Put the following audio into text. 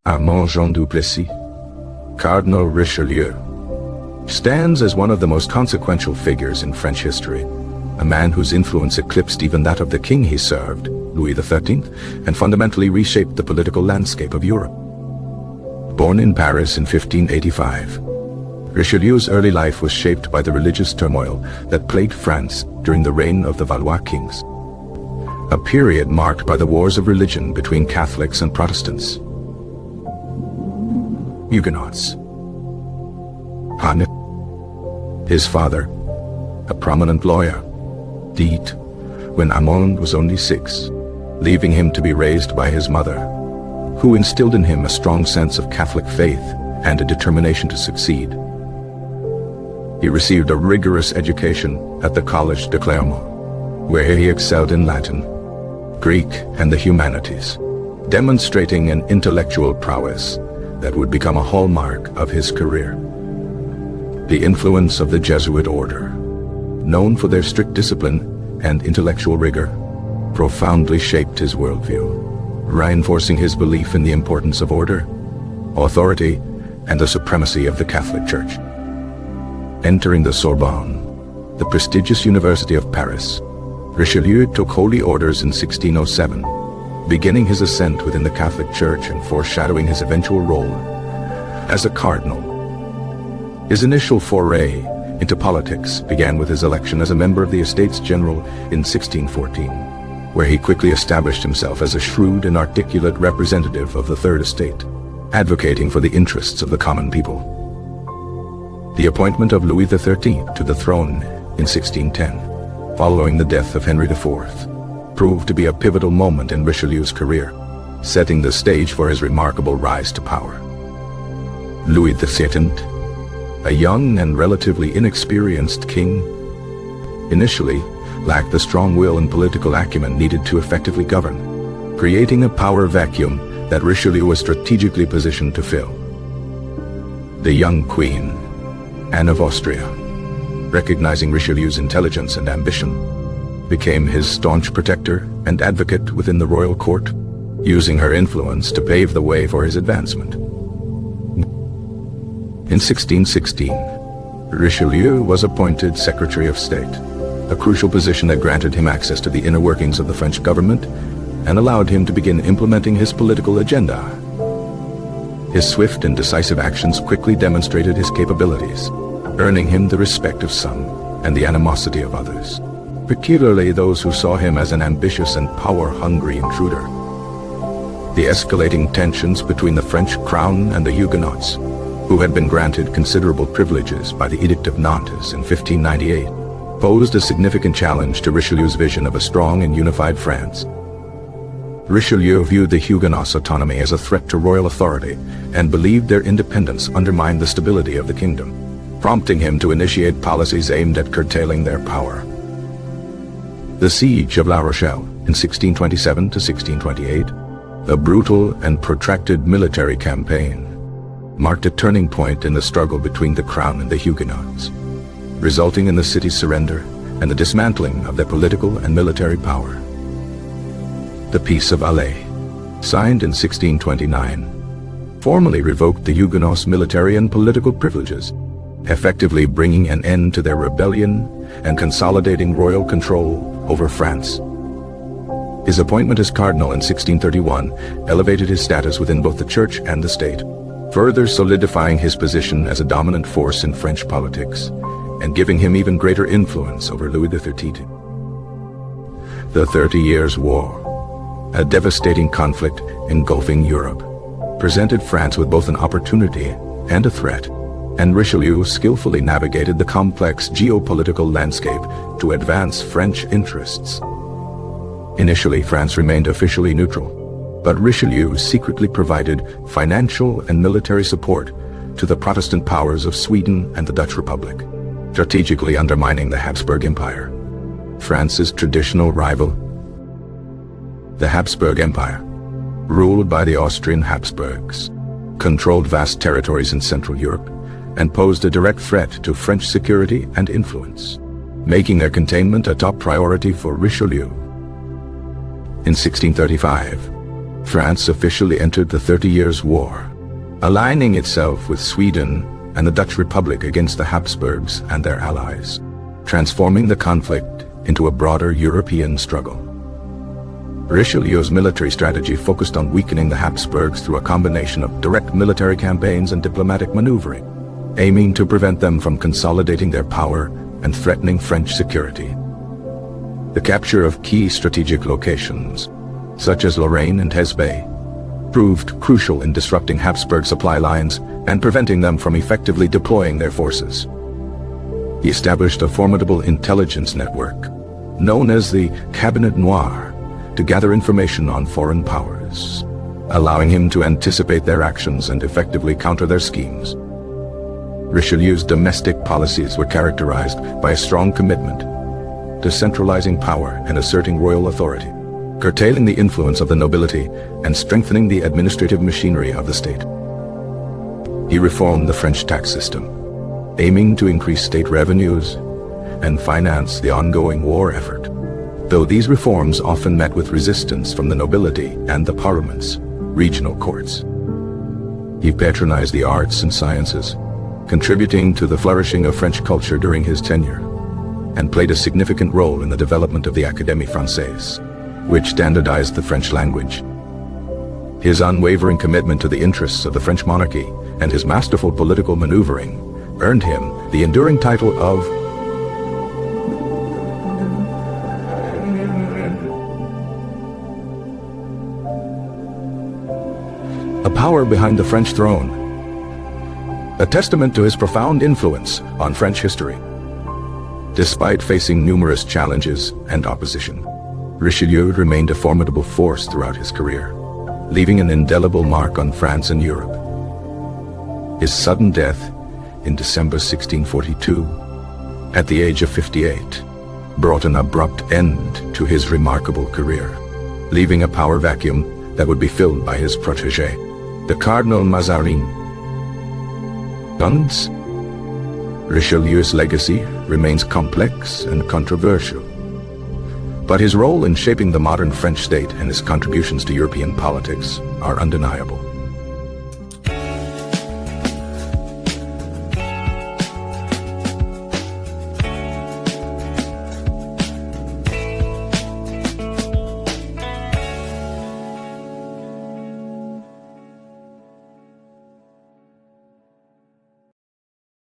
Armand Jean Duplessis, Cardinal Richelieu, stands as one of the most consequential figures in French history, a man whose influence eclipsed even that of the king he served, Louis XIII, and fundamentally reshaped the political landscape of Europe. Born in Paris in 1585, Richelieu's early life was shaped by the religious turmoil that plagued France during the reign of the Valois kings, a period marked by the wars of religion between Catholics and Protestants. Huguenots. His father, a prominent lawyer, died when Armand was only 6, leaving him to be raised by his mother, who instilled in him a strong sense of Catholic faith and a determination to succeed. He received a rigorous education at the Collège de Clermont, where he excelled in Latin, Greek, and the humanities, demonstrating an intellectual prowess that would become a hallmark of his career. The influence of the Jesuit order, known for their strict discipline and intellectual rigor, profoundly shaped his worldview, reinforcing his belief in the importance of order, authority, and the supremacy of the Catholic Church. Entering the Sorbonne, the prestigious University of Paris, Richelieu took holy orders in 1607, beginning his ascent within the Catholic Church and foreshadowing his eventual role as a cardinal. His initial foray into politics began with his election as a member of the Estates General in 1614, where he quickly established himself as a shrewd and articulate representative of the Third Estate, advocating for the interests of the common people. The appointment of Louis XIII to the throne in 1610, following the death of Henry IV, proved to be a pivotal moment in Richelieu's career, setting the stage for his remarkable rise to power. Louis XIII, a young and relatively inexperienced king, initially lacked the strong will and political acumen needed to effectively govern, creating a power vacuum that Richelieu was strategically positioned to fill. The young queen, Anne of Austria, recognizing Richelieu's intelligence and ambition, became his staunch protector and advocate within the royal court, using her influence to pave the way for his advancement. In 1616, Richelieu was appointed Secretary of State, a crucial position that granted him access to the inner workings of the French government and allowed him to begin implementing his political agenda. His swift and decisive actions quickly demonstrated his capabilities, earning him the respect of some and the animosity of others, particularly those who saw him as an ambitious and power-hungry intruder. The escalating tensions between the French crown and the Huguenots, who had been granted considerable privileges by the Edict of Nantes in 1598, posed a significant challenge to Richelieu's vision of a strong and unified France. Richelieu viewed the Huguenots' autonomy as a threat to royal authority and believed their independence undermined the stability of the kingdom, prompting him to initiate policies aimed at curtailing their power. The Siege of La Rochelle in 1627 to 1628, a brutal and protracted military campaign, marked a turning point in the struggle between the crown and the Huguenots, resulting in the city's surrender and the dismantling of their political and military power. The Peace of Alais, signed in 1629, formally revoked the Huguenots' military and political privileges, effectively bringing an end to their rebellion and consolidating royal control over France. His appointment as cardinal in 1631 elevated his status within both the church and the state, further solidifying his position as a dominant force in French politics and giving him even greater influence over Louis XIII. The 30 Years' War, a devastating conflict engulfing Europe, presented France with both an opportunity and a threat, and Richelieu skillfully navigated the complex geopolitical landscape to advance French interests. Initially, France remained officially neutral, but Richelieu secretly provided financial and military support to the Protestant powers of Sweden and the Dutch Republic, strategically undermining the Habsburg Empire, France's traditional rival. The Habsburg Empire, ruled by the Austrian Habsburgs, controlled vast territories in Central Europe and posed a direct threat to French security and influence, making their containment a top priority for Richelieu. In 1635, France officially entered the 30 Years' War, aligning itself with Sweden and the Dutch Republic against the Habsburgs and their allies, transforming the conflict into a broader European struggle. Richelieu's military strategy focused on weakening the Habsburgs through a combination of direct military campaigns and diplomatic maneuvering, aiming to prevent them from consolidating their power and threatening French security. The capture of key strategic locations, such as Lorraine and Hesbaye, proved crucial in disrupting Habsburg supply lines and preventing them from effectively deploying their forces. He established a formidable intelligence network, known as the Cabinet Noir, to gather information on foreign powers, allowing him to anticipate their actions and effectively counter their schemes. Richelieu's domestic policies were characterized by a strong commitment to centralizing power and asserting royal authority, curtailing the influence of the nobility and strengthening the administrative machinery of the state. He reformed the French tax system, aiming to increase state revenues and finance the ongoing war effort, though these reforms often met with resistance from the nobility and the parliament's regional courts. He patronized the arts and sciences, contributing to the flourishing of French culture during his tenure, and played a significant role in the development of the Académie Française, which standardized the French language. His unwavering commitment to the interests of the French monarchy and his masterful political maneuvering earned him the enduring title of a power behind the French throne, a testament to his profound influence on French history. Despite facing numerous challenges and opposition, Richelieu remained a formidable force throughout his career, leaving an indelible mark on France and Europe. His sudden death in December 1642, at the age of 58, brought an abrupt end to his remarkable career, leaving a power vacuum that would be filled by his protégé, the Cardinal Mazarin. Thus, Richelieu's legacy remains complex and controversial, but his role in shaping the modern French state and his contributions to European politics are undeniable.